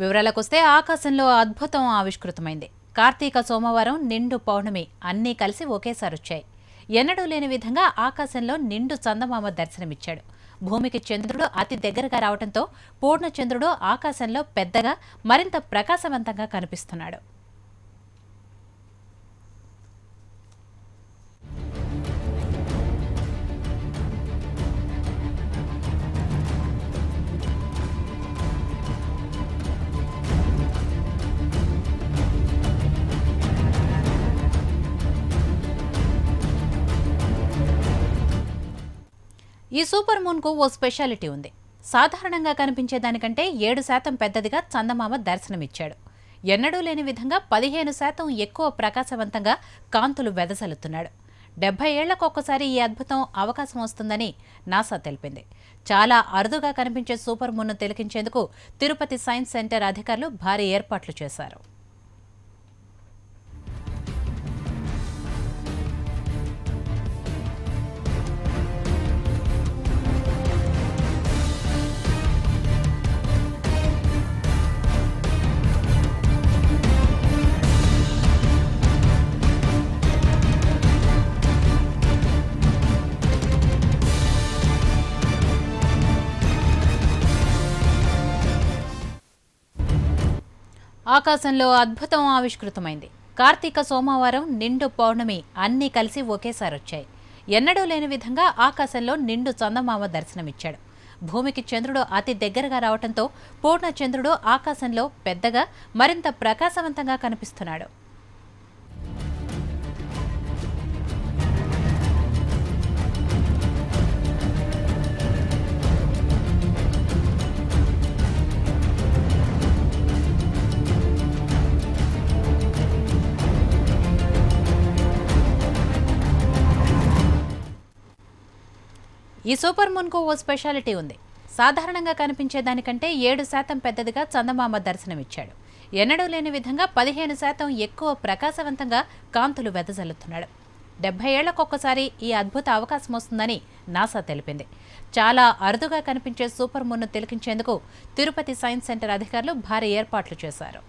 వివరాలకొస్తే ఆకాశంలో అద్భుతం ఆవిష్కృతమైంది. కార్తీక సోమవారం నిండు పౌర్ణమి అన్నీ కలిసి ఒకేసారొచ్చాయి. ఎన్నడూ లేని విధంగా ఆకాశంలో నిండు చందమామ దర్శనమిచ్చాడు. భూమికి చంద్రుడు అతి దగ్గరగా రావడంతో పూర్ణచంద్రుడు ఆకాశంలో పెద్దగా మరింత ప్రకాశవంతంగా కనిపిస్తున్నాడు. ఈ సూపర్ మూన్కు ఓ స్పెషాలిటీ ఉంది. సాధారణంగా కనిపించేదానికంటే 7% పెద్దదిగా చందమామ దర్శనమిచ్చాడు. ఎన్నడూ లేని విధంగా 15% ఎక్కువ ప్రకాశవంతంగా కాంతులు వెదజల్లుతున్నాడు. 70 ఏళ్లకొక్కసారి ఈ అద్భుతం అవకాశం వస్తుందని నాసా తెలిపింది. చాలా అరుదుగా కనిపించే సూపర్ మూన్ను తిలకించేందుకు తిరుపతి సైన్స్ సెంటర్ అధికారులు భారీ ఏర్పాట్లు చేశారు. ఆకాశంలో అద్భుతం ఆవిష్కృతమైంది. కార్తీక సోమవారం నిండు పౌర్ణమి అన్నీ కలిసి ఒకేసారొచ్చాయి. ఎన్నడూ లేని విధంగా ఆకాశంలో నిండు చందమామ దర్శనమిచ్చాడు. భూమికి చంద్రుడు అతి దగ్గరగా రావడంతో పూర్ణచంద్రుడు ఆకాశంలో పెద్దగా మరింత ప్రకాశవంతంగా కనిపిస్తున్నాడు. ఈ సూపర్ మూన్కు ఓ స్పెషాలిటీ ఉంది. సాధారణంగా కనిపించేదానికంటే 7% పెద్దదిగా చందమామ దర్శనమిచ్చాడు. ఎన్నడూ లేని విధంగా 15% ఎక్కువ ప్రకాశవంతంగా కాంతులు వెదజల్లుతున్నాడు. 70 ఏళ్లకొక్కసారి ఈ అద్భుత అవకాశం వస్తుందని నాసా తెలిపింది. చాలా అరుదుగా కనిపించే సూపర్ మూన్ను తిలకించేందుకు తిరుపతి సైన్స్ సెంటర్ అధికారులు భారీ ఏర్పాట్లు చేశారు.